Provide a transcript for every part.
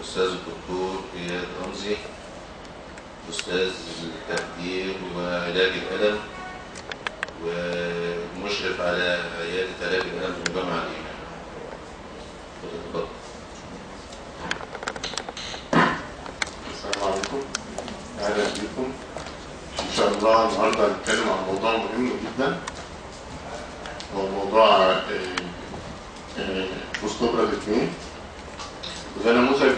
الأستاذ الدكتور إياد رمزي، أستاذ التخدير وعلاج الألم ومشرف على عيادة علاج الألم في الجامعة الإيمان. اتفضل. السلام عليكم، أهلا بكم. إن شاء الله النهارده هنتكلم عن موضوع مهم جدا، هو موضوع بوست اوبراتيف بين، وده نموذج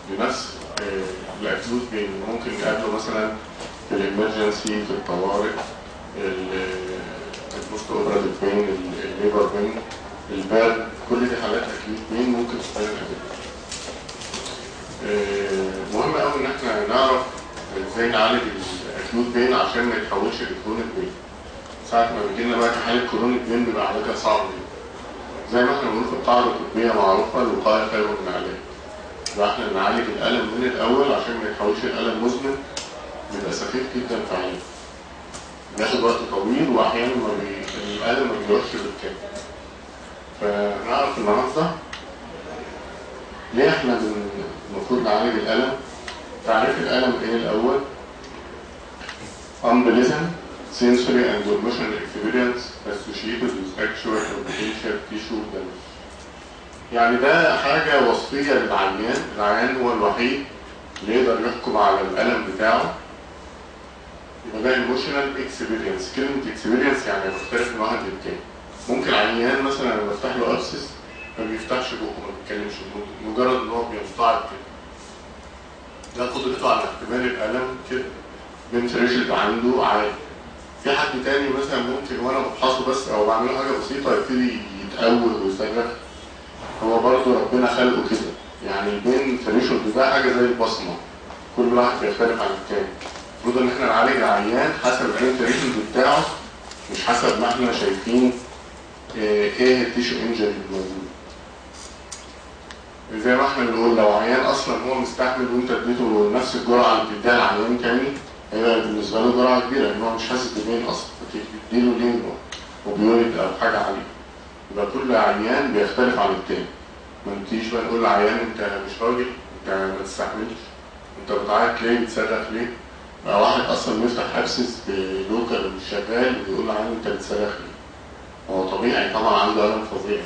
لنفس الاكيوت بين ممكن نقابله مثلا في الامرجنسي، في الطوارئ، البوست اوبراتيف بين، الليبر بين، البرد، كل دي حالات اكيوت بين ممكن تكون نقابلها. مهم قوي ان احنا نعرف ازاي نعالج الاكيوت بين عشان ما يتحولش لكرونيك بين. ساعة ما بيجي لنا بقى حالة كرونيك بين بيبقى علاجها صعب جدا. زي ما احنا بنقول في القاعدة الطبية معروفة، الوقاية خير من العلاج. يبقى احنا نعالج الألم من الأول عشان ما يتحولش الألم مزمن، بيبقى سخيف جدا في علاجه. بياخد وقت طويل وأحيانا الألم ما بيروحش بالكامل. فنعرف النهارده ليه احنا المفروض نعالج الألم. تعريف الألم ايه الأول؟ unpleasant sensory and emotional experience associated with actual and potential tissue damage. يعني ده حاجة وصفية للعيان، العيان هو الوحيد اللي يقدر يحكم على الألم بتاعه. يبقى ده emotional experience. كلمة experience يعني بتختلف من واحد للتاني. ممكن عيان مثلا لما بفتح له أبسس ما بيفتحش بقه، ما بيتكلمش، مجرد إن هو بيمتعض كده. ده قدرته على احتمال الألم كده. بنت ريشد عنده عادي. في حد تاني مثلا ممكن وانا بفحصه بس او بعمل له حاجه بسيطه يبتدي يتأول ويصرخ. هو برضه ربنا خلقه كده. يعني البين ريشد ده حاجه زي البصمه. كل واحد بيختلف عن التاني. المفروض ان احنا نعالج العيان حسب البين ريشد بتاعه، مش حسب ما احنا شايفين ايه التيشو انجري الموجود. زي ما احنا بنقول لو عيان اصلا هو مستحمل وانت اديته نفس الجرعه اللي بتديها لعيان تاني، هيبقى بالنسبه له جرعه كبيره لان هو مش حاسس ببين اصلا، فتديله لين وبيولد او حاجه عليه. يبقى كل عيان بيختلف عن التاني. ما نجيش بقى نقول لعيان انت مش راجل، انت ما تستحملش، انت بتعيط ليه، بتصرخ ليه؟ بقى واحد اصلا بيفتح ابسس بلوكر مش شغال ويقول لعيان انت بتصرخ ليه؟ هو طبيعي طبعا عنده الم فظيع.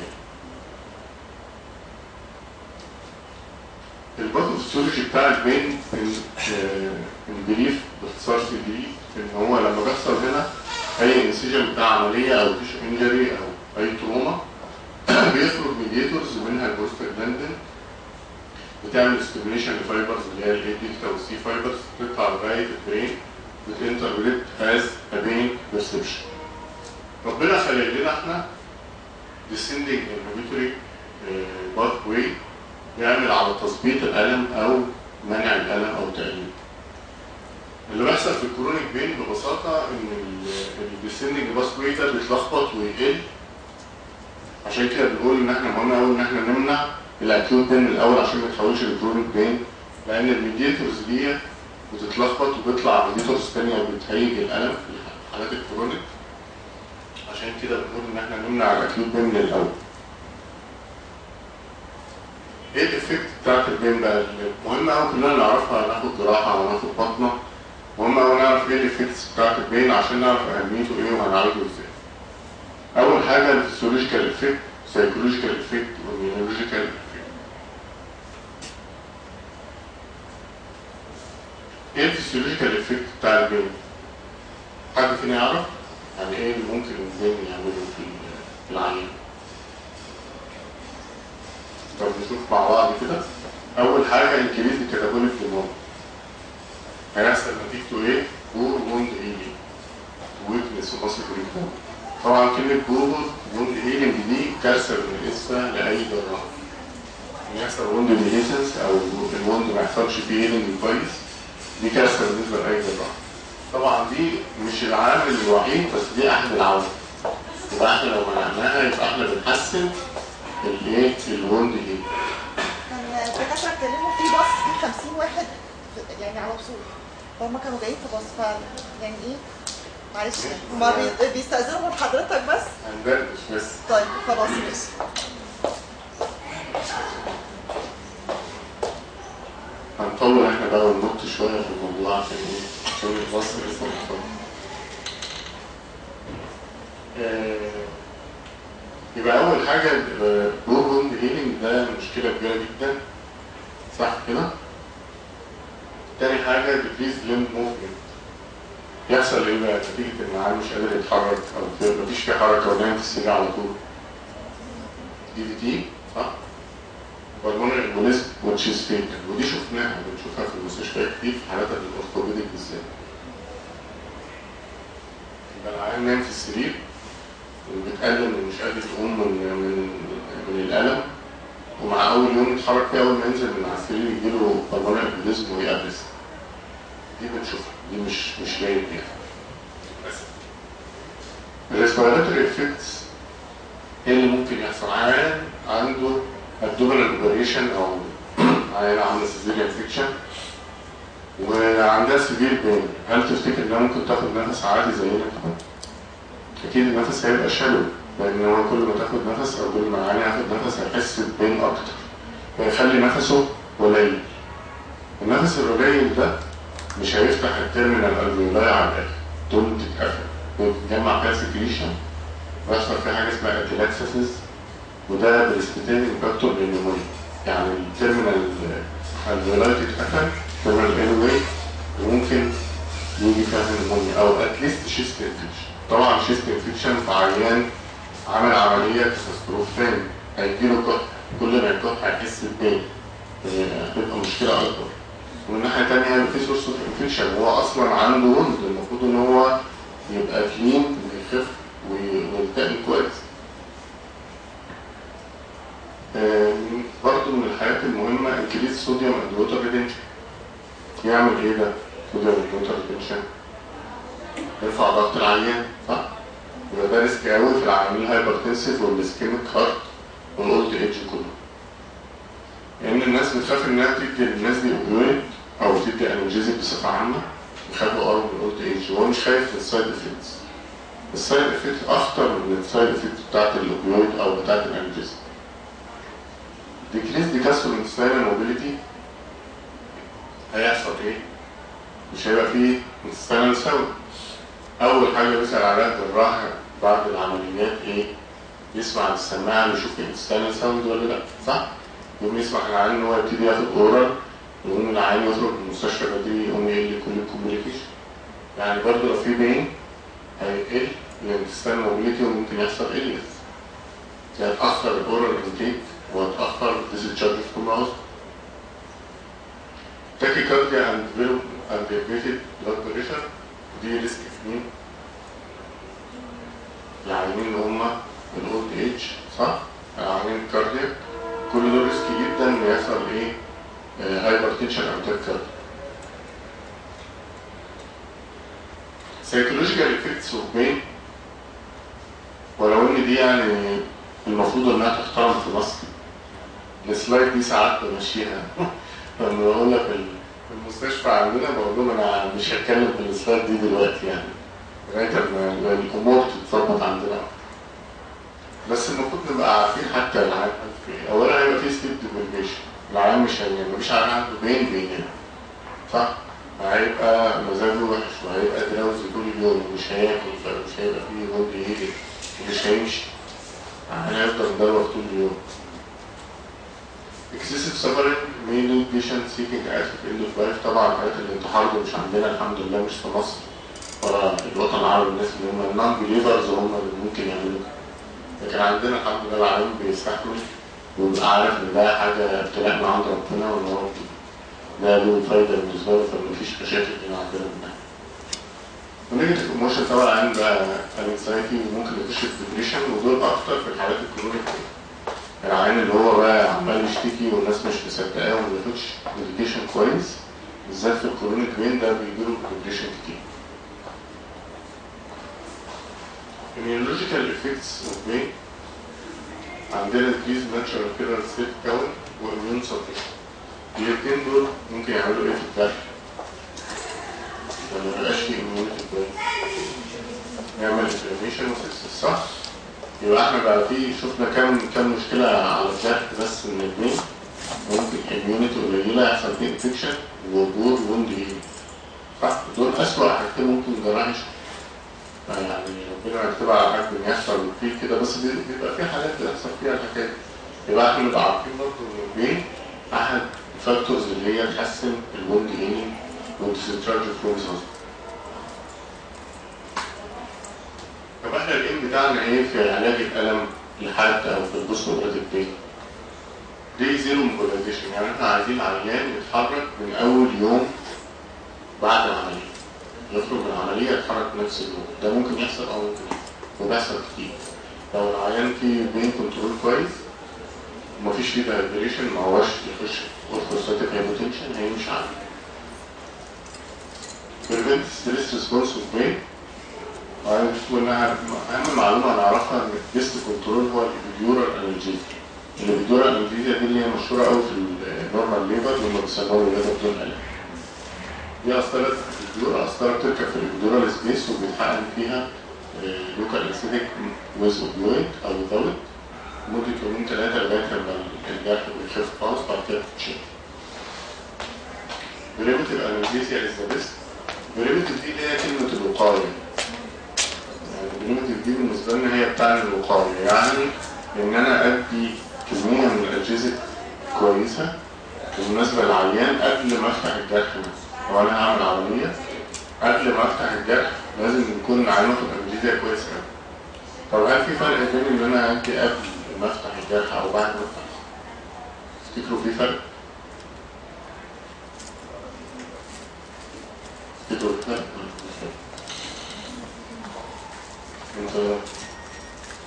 الباثوفيسيولوجي بتاع البين البريف باختصار شديد ان هو لما بيحصل هنا اي انسجن بتاع عمليه او تيشو انجري او اي تروما بيخرج ميديتورز منها البروستاجلاندين بتعمل ستيميوليشن لفايبرز اللي هي الاي بيتا والسي فايبرز بتطلع لغايه البرين بتنتربريت از ا بين بيرسبشن. ربنا خلق لنا احنا descending inhibitory pathway بيعمل على تظبيط الألم أو منع الألم أو تقليله. اللي بيحصل في الكرونيك بين ببساطة إن الديسندنج باثواي ده بيتلخبط ويقل. عشان كده بنقول إن إحنا مهم أوي إن إحنا نمنع الأكيوت بين الأول عشان ما يتحولش للكرونيك بين، لأن الميديتورز دي بتتلخبط وبيطلع ميديتورز تانية بتهيج الألم في حالات الكرونيك. عشان كده بنقول إن إحنا نمنع الأكيوت بين من الأول. ايه الافكت بتاعت البين بقى؟ مهم قوي كلنا نعرفها، هناخد جراحه وناخد بطنه. مهم قوي نعرف ايه الافكتس بتاعت البين عشان نعرف اهميته ايه وهنعالجه ازاي. اول حاجه الفسيولوجيكال افكت، سايكولوجيكال افكت، والنيورولوجيكال افكت. ايه الفسيولوجيكال افكت بتاع البين؟ حد فينا يعرف؟ يعني ايه اللي ممكن البين يعمله في العيان؟ طب نشوف مع بعض كده. أول حاجة انكريز الكاتابوليك هرمون. هيحصل نتيجته إيه؟ بور ووند هيلينج. ويكنس ومصر بريكون. طبعا كلمة بور ووند هيلينج دي كارثة بالنسبة لأي جراح. إن يحصل ووند ديليسنس أو الووند ما يحصلش فيه هيلينج كويس، دي كارثة بالنسبة لأي جراح. طبعا دي مش العامل الوحيد بس دي أحد العوامل. يبقى إحنا لو منعناها يبقى إحنا بنحسن الايه الوند دي. كان الدكاتره اتكلموا في باص فيه 50 واحد يعني على وصول، فهم كانوا جايين في باص، ف يعني ايه معلش هما بيستأذنوا من حضرتك بس؟ هندردش بس. طيب خلاص ماشي. هنطول احنا بقى وننط شويه في الموضوع عشان ايه؟ عشان الباص لسه مطول. يبقى اول حاجه بور ووند هيلينج ده مشكله كبيره جدا، صح كده؟ تاني حاجه ديكريز ليمب موفمنت. يحصل ايه بقى؟ نتيجه ان العيان مش قادر يتحرك او مفيش فيه حركه ونايم في السرير على طول. دي في تي، صح؟ والمونري امبوليزم وتشيز فيتال، ودي شفناها بنشوفها في المستشفيات كتير في حالات الاورثوبيديك بالذات. يبقى العيان نايم في السرير وبيتألم ومش قادر يقوم من الألم، ومع أول يوم يتحرك فيه أول ما ينزل من على السرير يجيله بالمونري امبوليزم ويقبس. دي بنشوفها، دي مش جاية بيها. الريسبيراتوري افكتس ايه اللي ممكن يحصل؟ عيان عنده ابدومينال اوبريشن او عيانه عامله سيزيريان سيكشن وعندها سيفير بين، هل تفتكر انها ممكن تاخد نفس عادي زينا كده؟ اكيد النفس هيبقى شالو، لان هو كل ما تاخد نفس او كل ما العيان ياخد نفس هيحس ببين اكتر، فيخلي نفسه قليل. النفس القليل ده مش هيفتح التيرمينال الفيولاي على الاخر، دول تتقفل وتتجمع فيها سكريشن ويحصل فيها حاجه اسمها اتيلاكسيس، وده بريسبيتيتنج فاكتور للنمونيا. يعني التيرمينال الفيولاي تتقفل، التيرمينال ايروي، وممكن يجي فيها نمونيا او اتليست شيست انفكشن. طبعا شيست انفكشن في عيان عمل عمليه كاتاستروفيه هيجيله كح، كل ما يكح هيحس ببين، هتبقى مشكله اكبر. ومن ناحيه ثانيه هيبقى في سورس اوف انفكشن، هو اصلا عنده وند، المفروض ان هو يبقى كلين ويخف ويلتئم كويس. برضه من الحاجات المهمه انكريز صوديوم اند ووتر ريتنشن. يعمل ايه ده؟ صوديوم اند ووتر ريتنشن يرفع ضغط العيان، صح؟ يبقى ده ريسك قوي في العيانين الهايبرتنسيف والاسكيميك هارت والاولد ايدج كله. لان الناس بتخاف انها تدي للناس دي اوبيويد او تدي انالجيزيك بصفه عامه، يخافوا قوي من الاولد ايدج، وهو مش خايف من السايد افكتس. السايد افكت اخطر من السايد افكت بتاعت الاوبيويد او بتاعت الانالجيزيك. ديكريز ديكاسول انتستاينال موبيليتي، هيحصل ايه؟ مش هيبقى فيه انتستاينال ساوند. اول حاجه بيسال عليها الجراح بعد العمليات ايه؟ يسمع السماعه يشوف الانتستاينال ساوند ولا لا، صح؟ يقوم يسمع العيان ان هو يبتدي ياخد اورال، يقوم العيان يخرج من المستشفى بدري، يقوم يقل كل الكوميونيكيشن. يعني برضه لو في بين هيقل الانتستاينال موبيليتي وممكن يحصل الياس. هيتاخر الاورال انتيك وهتاخر ديسشارج في الماوس. تاكيكارديا اند elevated blood pressure، دي ريسك في مين؟ العيانين اللي هم الاولد ايج، صح؟ العيانين الكاردياك كل دول ريسك جدا ان يحصل ايه؟ هايبرتنشن او تاكيكارديا. سايكولوجيكال افكتس اوف بين، ولو ان دي يعني المفروض انها تحترم في مصر. السلايد دي ساعات بمشيها لما بقول لك في المستشفى عندنا بقول لهم انا مش هتكلم في السلايد دي دلوقتي، يعني لغايه ما الامور تتظبط عندنا. بس المفروض نبقى عارفين حتى العيان اولا هيبقى في ستيب ديفيجن، العيان مش مفيش عيان عنده بين هنا، صح؟ هيبقى مزاجه وحش وهيبقى دراوزي طول اليوم ومش هياكل، فمش هيبقى فيه غد يجي ومش هيمشي، هيفضل مدروخ طول اليوم. excessive suffering may lead patient seeking active end of life. طبعا حالات الانتحار دي مش عندنا الحمد لله، مش في مصر ولا الوطن العربي. الناس اللي هم النون بيليفرز هم اللي ممكن يعملوا كده، لكن عندنا الحمد لله العالم بيستحمل ويبقى عارف ان ده حاجه ابتلاء من عند ربنا وان هو ده له فايده بالنسبه له، فمفيش مشاكل هنا عندنا منها. ونيجاتيف ايموشن طبعا عند الانكسايتي وممكن يخش في ديبريشن، ودول اكتر في الحالات الكرونيك. العيان اللي هو بقى عمال يشتكي والناس مش مصدقاه وما بياخدش ميديكيشن كويس، بالذات في الكرونيك فين ده بيجيله ديبريشن كتير. immunological effects of pain، عندنا increased natural killer cell count وimmune suppression. الاثنين دول ممكن يعملوا ايه في الجرح؟ لما ميبقاش فيه immunity كويس يعمل inflammation وسيبسس، صح؟ يبقى احنا بقى في شفنا كام مشكلة على الجرح بس من الاثنين. ممكن immunity قليلة يحصل فيه انفكشن وبور ووند هيلينج. صح؟ دول أسوأ حاجتين ممكن جراح يشوف. يعني ربنا يكتبها على حد إن يحصل فيه كده، بس بيبقى في حالات بيحصل فيها الحكاية دي. يبقى احنا نبقى عارفين برضه إن البين أحد الفاكتورز اللي هي تحسن الوند هيلينج والديسشارج فلو ريسورس. طب احنا الايم بتاعنا ايه في علاج الالم لحد او في البوست اوبراتيف بين؟ دي زيرو موبيلايزيشن، يعني احنا عايزين العيان يتحرك من اول يوم بعد العمليه، يخرج من العمليه يتحرك نفس اليوم. ده ممكن يحصل او ممكن وبيحصل كتير. لو العيان فيه بين كنترول كويس ومفيش فيه فايبريشن، ما هوش يخش اورثوستاتيك هايبوتنشن، هيمشي عادي. بريفنت ستريس ريسبونس اوف بين، وانها اهم معلومه نعرفها ان الجست كنترول هو الابيديورال انالجيزيا. الابيديورال انالجيزيا دي اللي هي مشهوره قوي في النورمال ليبر لما بيسموها الليبر بدون الم. دي قسطره الابيديورال، قسطره بتركب في الابيديورال سبيس وبيتحقن فيها لوكال انسيدك ويز اوبيويد او ويزاوت مده يومين ثلاثه لغايه لما الجرح بيخف خالص، بعد كده بتتشال. بريفنتيف انالجيزيا از ذا بيست. بريفنتيف دي اللي هي كلمه الوقايه. البريمتيف دي بالنسبه لنا هي بتاع الوقايه، يعني ان انا ادي كميه من الالجيزيك كويسه بالنسبه للعيان قبل ما افتح الجرح. مثلا لو انا هعمل عمليه قبل ما افتح الجرح لازم يكون العيان واخد الالجيزيا كويس قوي. طب هل في فرق بين ان انا ادي قبل ما افتح الجرح او بعد ما افتح؟ تفتكروا في فرق؟ تفتكروا في فرق؟ انت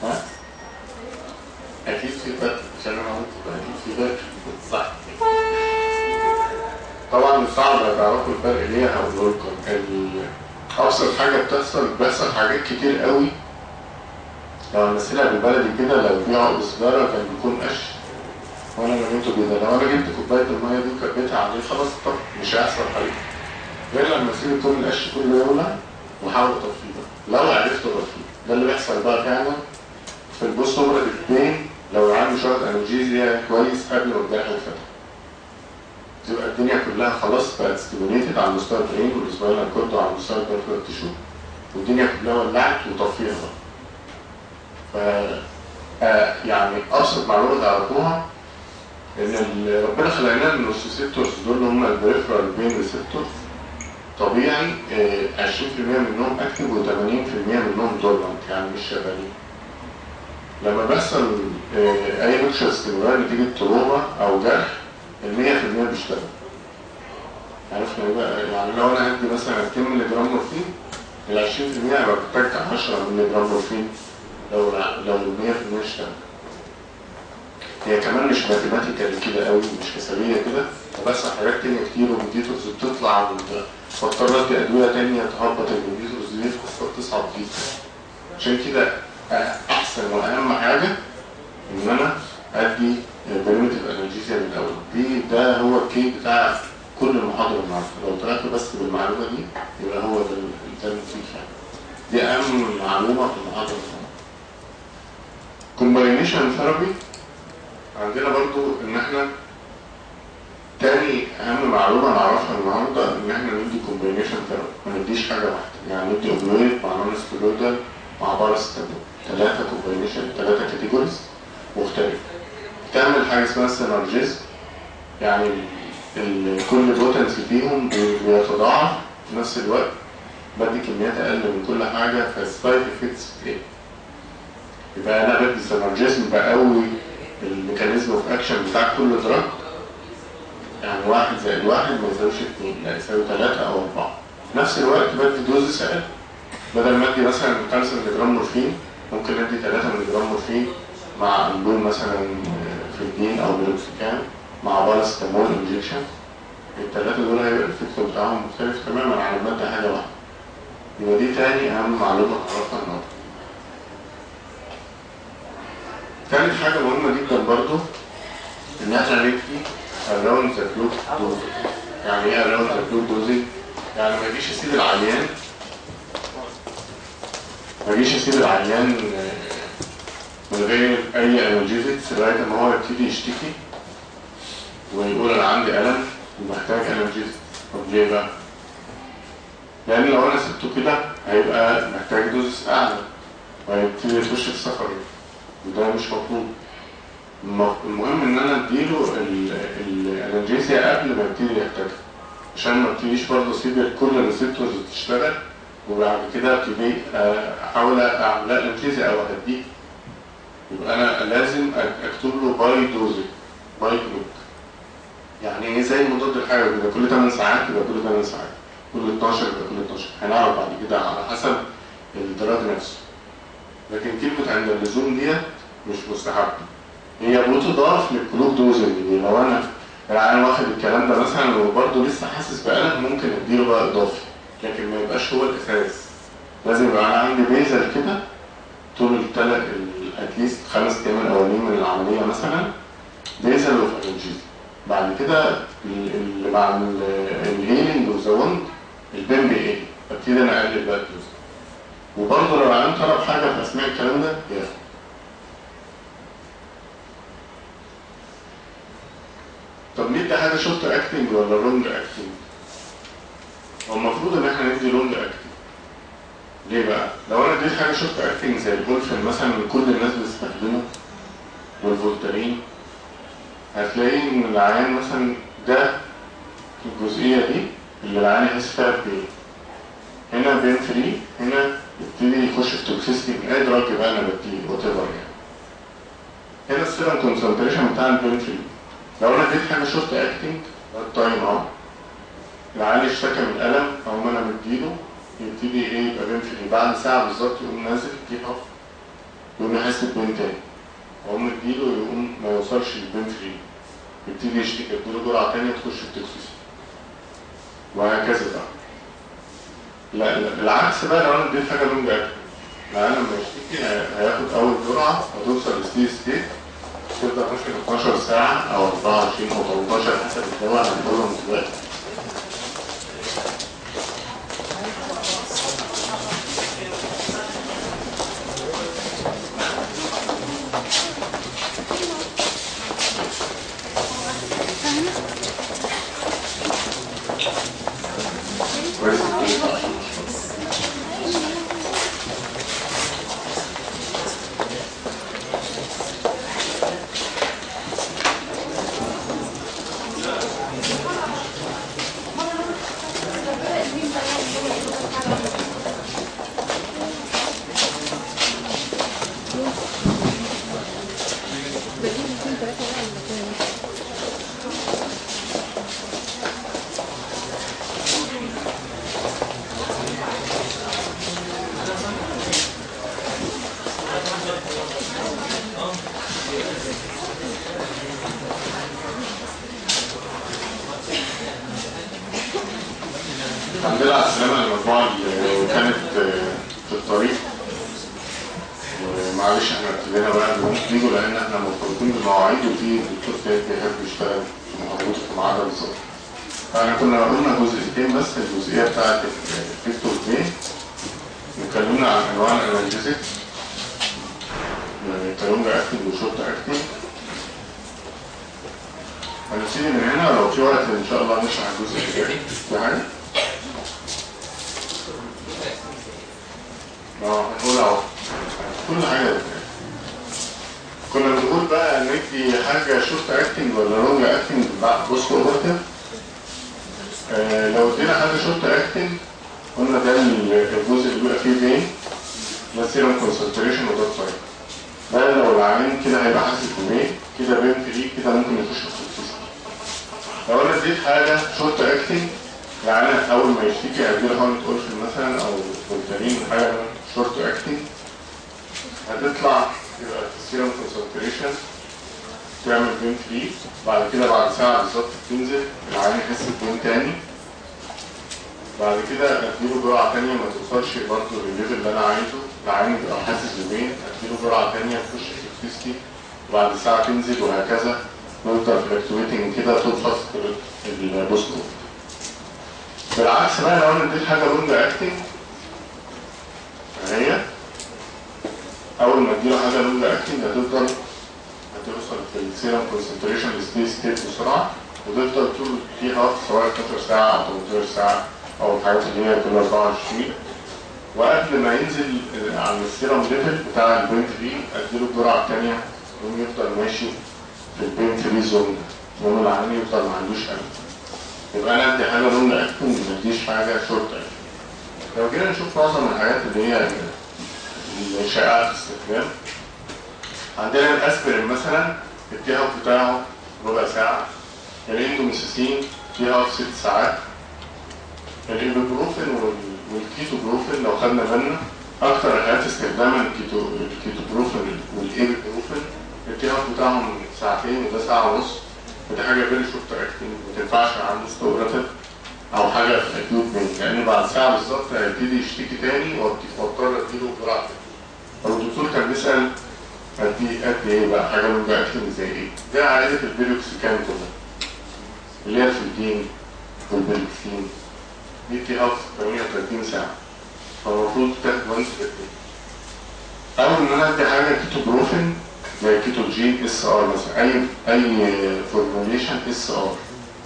ها؟ اكيد في فرق، عشان انا قلت اكيد في فرق. صح. طبعا صعب تعرفوا الفرق ليه، هقول لكم. ابسط حاجه بيحصل حاجات كتير قوي. لو نمثلها بالبلدي كده، لو في عقد سيجاره كان بيكون قش وانا رميته كده، لو انا جبت كوبايه الميه دي وكبيتها عليه خلاص طب مش هيحصل حاجه. غير لما اسيب طول القش كله يولع واحاول اطفيه. لو عرفت اطفيه ده اللي بيحصل بقى فعلا في البوست اوبراتيف بين. لو العيان مش واخد انالجيزيا كويس قبل ما الجرح يتفتح، تبقى الدنيا كلها خلاص بقت ستيموليتد على مستوى البرين والسباينال كورد وعلى مستوى البريفرال تيشو، والدنيا كلها ولعت وطفيها بقى. ف يعني ابسط معلومه تعرفوها ان ربنا خلق لنا النوسيسيبتورز دول اللي هم البريفرال بين ريسبتورز. طبيعي 20% منهم اكتف و80% منهم دورمنت، يعني مش شغالين. لما بيحصل اي نكشه استمرار نتيجه تروما او جرح، ال 100% بيشتغل. عرفنا ايه بقى؟ يعني لو انا هدي مثلا 2 مللي جرام مورفين، ال 20% هيبقى محتاج 10 مللي جرام مورفين لو ال 100% اشتغل. هي كمان مش ماثيماتيكال كده قوي، مش حسابيه كده، وبس حاجات تانية كتير وميديتورز بتطلع فاضطر ادي ادويه تانية تهبط الميديتورز دي في قصه تصعب جدا. عشان كده احسن واهم حاجه ان انا ادي بريمتيف انالجيزيا من الاول. ده هو الكي بتاع كل المحاضره النهارده. لو طلعت بس بالمعلومه دي يبقى هو ده المفيد يعني. دي اهم معلومه في المحاضره. كومباينيشن ثيرابي عندنا برضو ان احنا تاني اهم معلومه نعرفها النهارده ان احنا ندي كومباينيشن ثيرابي، ما نديش حاجه واحده. يعني ندي اوبيويد مع نون ستيرويدال مع باراستامول، 3 كومباينيشن، 3 كاتيجوريز مختلفه. تعمل حاجه اسمها سينرجيزم، يعني كل بوتنسي فيهم بيتضاعف في نفس الوقت، بدي كميات اقل من كل حاجه، فالسايد افكتس ايه؟ يبقى انا بدي سينرجيزم بقوي الميكانيزم اوف اكشن بتاع كل دراج. يعني 1 زائد 1 ما يساويش 2، لا يساوي 3 أو 4. في نفس الوقت بدي دوز اقل، بدل ما ادي مثلا 5 مللي جرام مورفين ممكن ادي 3 مللي جرام مورفين مع امبول مثلا فيدين او ميلوكسيكام مع باراستامول انجكشن. الثلاثه دول هيبقى الافكت بتاعهم مختلف تماما عن الماده حاجه واحده. يبقى دي تاني اهم معلومه نعرفها النهارده. تالت حاجه مهمه جدا برضو ان احنا ندي around the clock dosing. يعني ايه around the clock dosing؟ يعني ما اجيش اسيب العيان من غير اي انالجيزكس لغايه ما هو يبتدي يشتكي ويقول انا عندي الم ومحتاج انالجيزك. طب ليه بقى؟ لان لو انا سبته كده هيبقى محتاج دوز اعلى وهيبتدي يخش في سفر، وده مش مطلوب. المهم ان انا اديله الانالجيزيا قبل ما يبتدي يحتاجها، عشان ما ابتديش برضه اسيب كل الريسبتورز تشتغل وبعد كده ابتدي احاول اعمل لها انالجيزيا او اهديه. يبقى انا لازم اكتب له باي دوزنج، باي كلوك. يعني ايه؟ زي مضاد الحيوي كده، كل 8 ساعات يبقى كل 8 ساعات، كل 12 يبقى كل 12. هنعرف بعد كده على حسب الدراج نفسه. لكن كلمه عند اللزوم ديت مش مستحبه، هي بتضاف للكلوك دوزنج دي. لو انا العيان واخد الكلام ده مثلا وبرضه لسه حاسس بألم، ممكن اديله بقى اضافي، لكن ما يبقاش هو الاساس. لازم يبقى انا عندي بيزل كده طول اتليست 5 ايام الاولانيين من العمليه مثلا، بيزل اوف انالجيزيا. بعد كده اللي مع الهيلينج اوف ذا وند البين بي ابتدي انا اقلل بقى الدوز. وبرضه لو العيان طلب حاجه في اثناء الكلام ده ياخد. طب ندي حاجه شورت اكتنج ولا لونج اكتنج؟ هو المفروض ان احنا ندي لونج اكتنج. ليه بقى؟ لو انا اديت حاجه شورت اكتنج زي البولفين مثلا اللي كل الناس بتستخدمه والفولتارين، هتلاقي ان العيان مثلا ده الجزئيه دي اللي العيان يحس فيها بين، هنا بين فري، هنا يبتدي يخش في توكسيستي من اي دراج بقى انا بديه وات ايفر يعني. هنا السيرم كونسنتريشن بتاع البين فري. لو انا اديت حاجه شورت اكتنج التايم اهو، العيان اشتكى من الم او انا مديله، يبتدي ايه؟ يبقى بين فري. بعد ساعه بالظبط يقوم نازل كيك اوف، يقوم يحس ببين تاني، اقوم مديله يقوم ما يوصلش للبين فري، يبتدي يشتكي، اديله جرعه ثانيه تخش في التوكسيسيتي، وهكذا بقى. لا العكس بقى، لو انا اديت حاجه لونج اكتنج، العيان لما يشتكي هياخد اول جرعه هتوصل لستيدي ستيت، تبدا ممكن 12 ساعه او 24 او 18 حسب الدواء اللي هنقولهم دلوقتي. الحمد لله على السلامة للمجموعة اللي كانت في الطريق. ومعلش احنا ابتدينا بقى نيجوا لان احنا مرتبطين بالمواعيد، وفي دكتور تاني بيحب يشتغل في محاضرته في الميعاد بالظبط. فاحنا كنا قلنا جزئيتين بس، الجزئية بتاعت الفيكتور دي اتكلمنا عن انواع الانالجيزيك، لونج اكتنج وشورت اكتنج. هنبتدي من هنا، لو في وقت ان شاء الله نشرح الجزء اللي جاي. في حاجة؟ هنقول اهو كل حاجة بتاعي. كنا بنقول بقى ندي حاجة شورت اكتنج ولا لونج اكتنج بوست اوفرتيف. لو ادينا حاجة شورت اكتنج قلنا ده الجزء اللي بيبقى فيه فين، ده سيرم كونسنتريشن وده التايم. ده لو العيان كده هيبقى حاسس بمين، كده بين فري، كده ممكن يخش في التوكسيسيتي. لو انا اديت حاجة شورت اكتنج، يعني اول ما يشتكي هديله حقنة اورفين مثلا او فولتارين، حاجة شورت اكتنج، هتطلع يبقى السيرم كونسنتريشن تعمل بين فري. بعد كده بعد ساعة بالظبط تنزل، العيان يحس ببين تاني. بعد كده اديله جرعة تانية ما توصلش برضه للليفل اللي انا عايزه، العيان يبقى حاسس ببين، اديله جرعة تانية تخش في التوكسيسيتي، وبعد ساعة تنزل، وهكذا نفضل فلكتويتنج كده طول فترة البوست. بالعكس بقى، لو انا اديت حاجة لونج اكتنج، هي اول ما اديله حاجة لونج اكتنج هتوصل في السيرم كونسنتريشن لستيدي ستيت بسرعة، وتفضل طول فيها سواء 12 ساعة أو 18 ساعة أو الحاجات اللي هي كل 24. وقبل ما ينزل على السيرم ليفل بتاع البين 3 أديله الجرعة الثانية يقوم يفضل ماشي في البين 3 زون ده، يوم العين يفضل ما عندوش ألم. يبقى أنا أدي حاجة لون أكتن ما أديش حاجة شورت أكتن. لو جينا نشوف معظم الحاجات اللي هي الشائعة في الاستخدام، عندنا الأسبرين مثلا التهاب بتاعه ربع ساعة، الاندوميسيسين فيها 6 ساعات، الإيبوبروفين والكيتوبروفين لو خدنا بالنا أكثر الحاجات استخداما الكيتوبروفين والإيبوبروفين التهاب بتاعهم ساعتين وده ساعة ونص، ودي حاجة فيري شورت أكتنج ما تنفعش عنده ستوبراتيف أو حاجة في أكيوت بين، لأن بعد ساعة بالظبط هيبتدي يشتكي تاني واضطر أديله جرعة. فالدكتور كان بيسأل قد إيه بقى حاجة لونج أكتنج زي إيه؟ ده عائلة البيروكسيكان كلها اللي هي الفلدين والبيروكسين دي تهاب 38 ساعة، فالمفروض تاخد وانس بالدين. أو إن أنا أدي حاجة كيتوبروفين زي كيتوجين اس ار مثلا، أي فورموليشن اس ار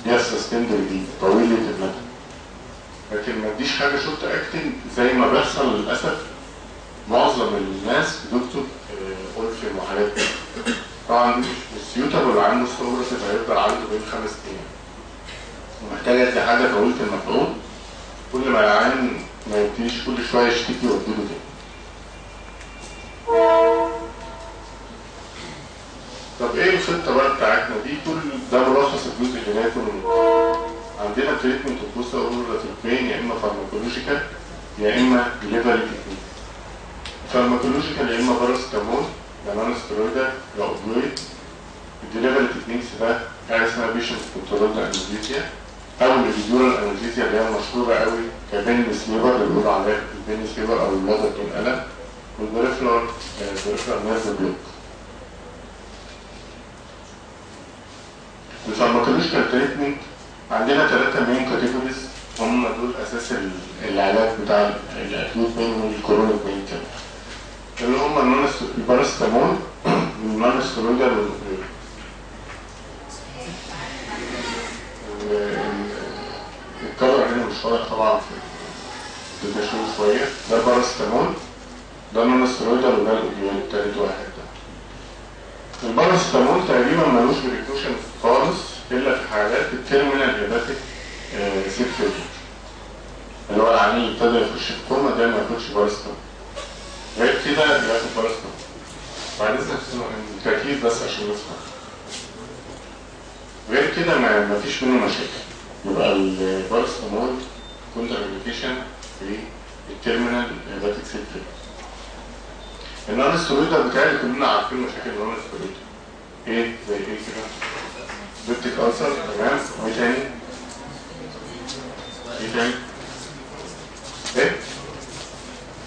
دي سستيند ريليف طويلة المدى، لكن ما اديش حاجة شورت أكتنج زي ما بيحصل للأسف معظم الناس بتكتب أولفين وحاجات كده. طبعا دي مش سيوتر ولا عنده ستوبراتيف هيفضل عنده بين 5 أيام، ومحتاج ادي حاجة طويلة المفعول كل ما العين ما يبتديش كل شوية يشتكي واديله تاني. طب ايه الخطة بقى بتاعتنا دي؟ كل ده ملخص الجزء اللي هيكون عندنا تريتمنت اوف اورال بين يا اما فارماكولوجيكال يا اما ديليفري تكنيك. فارماكولوجيكال يا اما باراسيتامول ده نون ستيرويدال يا اوبيويد. الديليفري تكنيكس ده حاجه اسمها بيشنت كنترول انستيزيا او الفيديورال انستيزيا اللي هي مشهوره قوي كبين سليبر اللي بيقولوا عليها البين سليبر او الوضع بدون الم، والبريفرال نيرف بلوك. الفارماكولوجيكال تريتمنت عندنا 3 مين كاتيجوريز هم دول اساس العلاج بتاع الاكيوت بين والكورونيك بين كده، اللي هم الباراسيتامول والنون ستيرويدال والاوبيويد. الكلر هنا مش واضح طبعا في التشويه شويه، ده الباراسيتامول ده النون ستيرويدال وده الاوبيويد التالت واحد ده. الباراسيتامول تقريبا ملوش بريكوشن خالص الا في حالات التيرمينال هيباتيك سيل فيلير، اللي هو العميل ابتدى يخش في كوما ده ما ياخدش باراسيتامول، غير كده ياخد باراسيتامول. بعد اذنك التركيز بس عشان نفهم، غير كده ما فيش منه مشاكل. يبقى الباراسيتامول كونتر انديكيشن في التيرمينال هيباتيك سيل فيلير. النون ستيرويدال بتاعي كلنا عارفين مشاكل النون ستيرويدال ايه زي ايه كده؟ بيبتيك ألسر تمام، وايه تاني؟ ايه تاني؟ ايه؟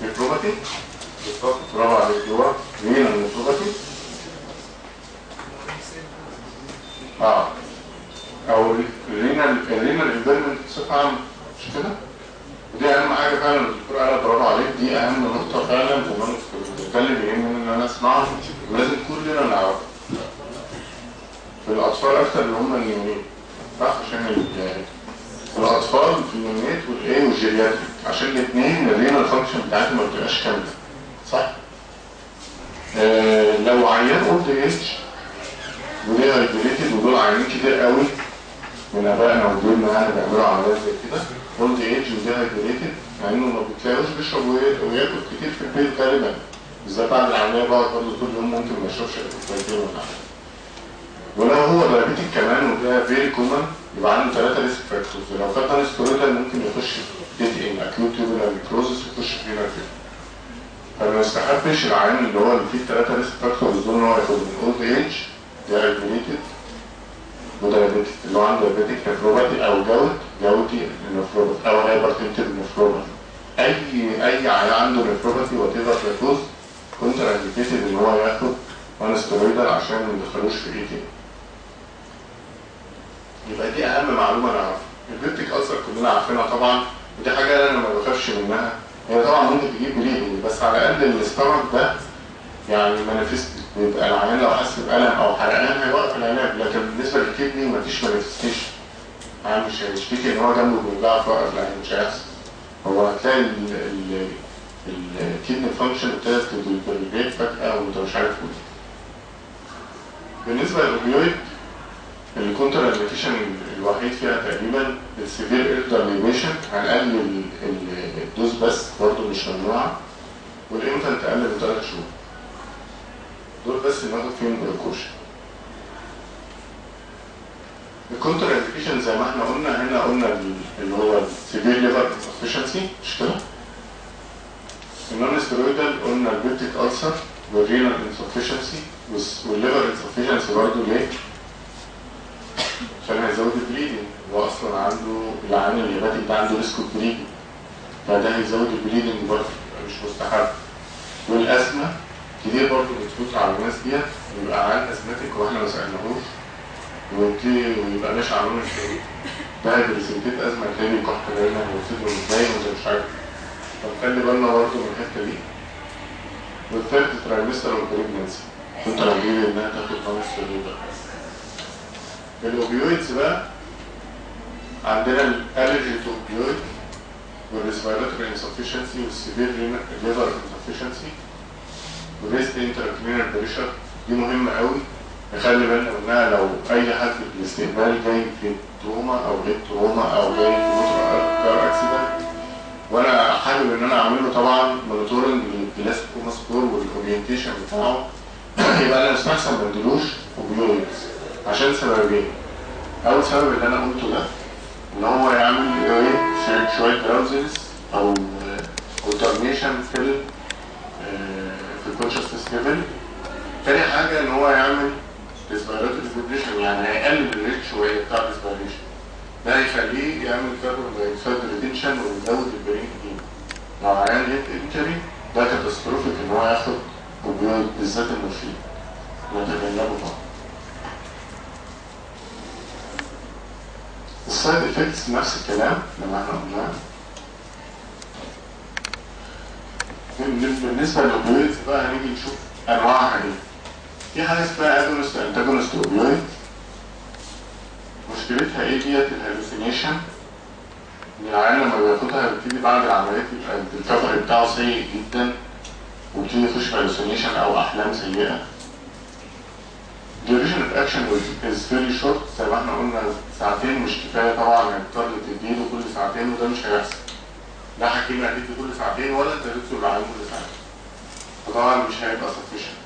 نيفروباتي بالظبط، برافو عليك، جوا مين النيفروباتي؟ او الرينال امبيرمنت بصفة عامة مش كده؟ ودي اهم حاجة فعلا الدكتور قال برافو عليك، دي اهم نقطة فعلا في النون ستيرويدال، ده اللي بيهمني ان انا اسمعه ولازم كلنا نعرفه. في الأطفال أكثر اللي هم النيونيت صح؟ عشان الأطفال في النيونيت والإيه والجيرياتريك عشان الاثنين الرينال فانكشن بتاعتهم ما بتبقاش كاملة صح؟ لو عيان اولد ايج ودي هايبريتد ودول عيانين كتير قوي من ابائنا وجدودنا يعني بيعملوا عمليات زي كده اولد ايج ودي هايبريتد مع انه ما بتلاقوش بيشرب وياكل كتير في البيت غالبا، بالذات بعد العملية بقى برضه طول اليوم ممكن ما يشربش كوبايتين ولا حاجة. ولو هو دايابيتيك كمان وده فيري كومن يبقى عنده 3 ريسك فاكتورز، لو خد نون ستيرويدال ممكن يخش في ديت ان اكيوت تيوبولار نيكروزس ويخش في رينال فيلير. فما يستحبش العيان اللي هو اللي فيه 3 ريسك فاكتورز دول ان هو ياخد من اولد ايج دايابيتيك ودايابيتيك اللي هو عنده دايابيتيك نيفروباثي او جوتي نيفروباثي او هايبرتنسيف نيفروباثي. اي عيان عنده نيفروباثي وات ايفر ذا كوز كونتر انديكيتد ان هو ياخد نون ستيرويدال عشان ما يدخلوش في ايه تاني. يبقى دي اهم معلومه نعرفها. البيبتيك ألسر كلنا عارفينها طبعا، ودي حاجه انا ما بخافش منها، هي طبعا ممكن تجيب بليدنج بس على الاقل الاستمك ده يعني مانيفست، بيبقى العيان لو حس بألم او حرقان هيوقف العلاج، لكن بالنسبه للكيس الكدني مفيش مانيفستيشن، يعني مش هيشتكي ان هو جنبه بيوجعه فقر، لا مش هيحصل. هو هتلاقي الكدني فانكشن ابتدت تدريجيت فجأة وانت مش عارف ايه. بالنسبة للأوبيويد الكونتر انديكيشن الوحيد فيها تقريبا السيفير ايردرليبيشن، هنقلل الدوز بس برضه مش ممنوعة، والانفنت اقل من 3 شهور. دول بس ناخد فيهم بريكوشن. الكونتر انديكيشن زي ما احنا قلنا هنا، قلنا اللي هو السيفير ليفر انسفشنسي مش كده؟ النون ستيرويدال قلنا البيبتيك ألسر والرينال انسفشنسي والليفر انسفشنسي برضه ليه؟ عشان هيزود البليدنج، هو اصلا عنده العيان الهيباتيك ده عنده ريسك اوف بليدنج، فده هيزود البليدنج برضه مش مستحب. والازمه كتير برضه بتفوت على الناس ديت، يبقى عيان ازمتك واحنا ما سالناهوش ويبقى ماشي على لون الشريط، ده هيبريزنتيت ازمه تاني كحه دايما وصدره ازاي وانت مش عارف. فخلي بالنا برضه من الحته دي. والثالث ترايمستر والبريجنسي، كنت لو جيت انها تاخد 5 شهور. الاوبيويدز بقى عندنا الالرجي تو اوبيويد والريسبيراتوري انسفشنسي والسيفير ليفر انسفشنسي والريست انتراكرينال بريشر. دي مهمه قوي نخلي بالنا منها. لو اي حد في الاستقبال جاي في تروما او هيد تروما او جاي في موتور كار اكسيدنت وانا حابب ان انا اعمل له طبعا مونيتورنج للجلاس كوما سكور والاورينتيشن بتاعه، يبقى انا مستحسن ما اديلوش اوبيويدز عشان سببين. اول سبب اللي انا قلته ده ان هو يعمل شويه دراوزنس او ترميشن في الكونشسنس ليفل. تاني حاجه ان هو يعمل ريسبيراتوري فيبريشن، يعني هيقلل الريت شويه بتاع الريسبيريشن، ده هيخليه يعمل كاربون دايوكسيد ريتنشن ويزود البرين هيم. لو عيان هيد انجري ده كاتاستروفيك ان هو ياخد اوبيويد بالذات المورفين، نتجنبه طبعا. السايد افكتس نفس الكلام لما احنا قلناه. بالنسبه للاوبيويدز بقى هنيجي نشوف انواعها ايه. في حاجه اسمها اجونست انتاجونست اوبيويد. مشكلتها ايه ديت؟ الهلوسينيشن. ان العيان لما بياخدها بتيجي بعد العمليات يبقى الريكفري بتاعه سيء جدا وبتيجي يخش في هلوسينيشن او احلام سيئه. duration of action is very short، زي ما احنا قلنا ساعتين مش كفايه طبعا، هنضطر تديله كل ساعتين وده مش هيحصل. لا حكيم هتدي كل ساعتين ولا انت هتدي العيان كل ساعتين، فطبعا مش هيبقى sufficient.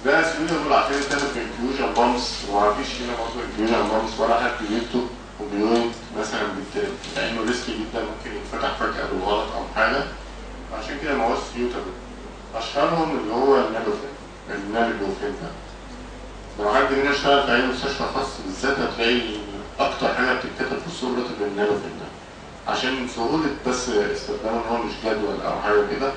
ده سيوتابل عشان تاخد انفيوجن بامس، ومفيش هنا برضه انفيوجن بامس ولا حد بيكتب اوبيويد مثلا لانه ريسكي جدا، ممكن يتفتح فجاه بالغلط او حاجه، عشان كده ما هوش سيوتابل. اشهرهم اللي هو النالوفين ده. لو حد هنا اشتغل في اي مستشفى خاص بالذات هتلاقي اكتر حاجه بتتكتب في الصوره تبقى النالوفين ده، عشان سهوله بس استخدامه ان هو مش جدول او حاجه كده،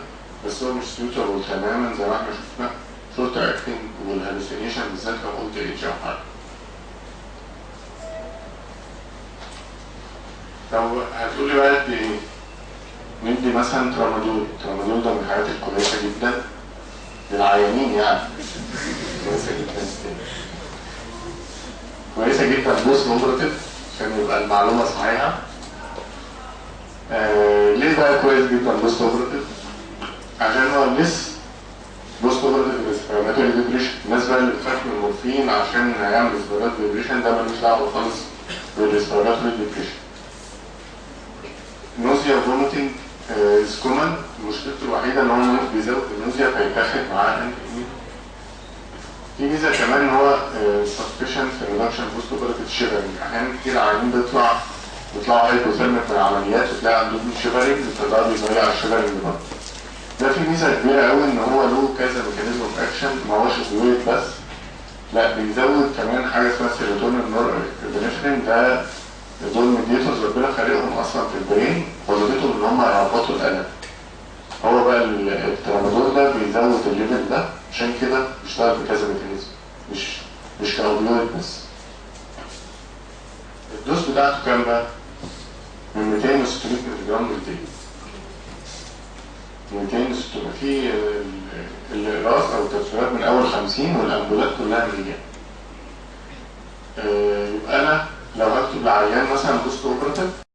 بس هو مش سيوتابل تماما زي ما احنا شفنا شورت اكتنج والهلوسينيشن بالذات لو قلت اتش او حاجه. طب هتقولي بقى قد ايه؟ ندي مثلا ترامادول. الترامادول ده من الحاجات الكويسه جدا للعيانين، يعني كويسه جدا كويسه جدا. بوست اوبراتيف عشان يبقى المعلومه صحيحه. ليه بقى كويس جدا بوست اوبراتيف؟ عشان هو لسه بوست اوبراتيف ريسبيراتوري فيبريشن. الناس بقى اللي بتخاف من المورفين عشان هيعمل ريسبيراتوري فيبريشن ده ملوش دعوه خالص بالريسبيراتوري فيبريشن. نوزيا وفوميتنج از كومن. مشكلته الوحيده ان هو بيزود النوزيا فيتاخد معاه انتي. في ميزه كمان ان هو سسبشن في ريدكشن بوست اوبراتيف شيفرنج. احيانا كتير عيانين بيطلعوا هايبوثيرميك من العمليات وتلاقي عندهم شيفرنج، فده بيضيع الشيفرنج برضه. ده في ميزه كبيره قوي ان هو له كذا ميكانيزم اوف اكشن، ما هوش اوبيويد بس، لا بيزود كمان حاجه اسمها سيروتونين نورابينفرين. ده دول ميديتورز ربنا خالقهم اصلا في البرين، وظيفتهم ان هم يعبطوا الالم. هو بقى الترامادول ده بيزود الليفل ده، عشان كده بيشتغل بكذا ميكانيزم مش كاوبيويد بس. الدوز بتاعته كام بقى؟ من 200 ل 600 مللي جرام بالدقيقه. 200 ل 600. في الاقراص او الكبسولات من اول 50 والامبولات كلها 100. يبقى انا لو هكتب لعيان مثلا بوست اوبراتيف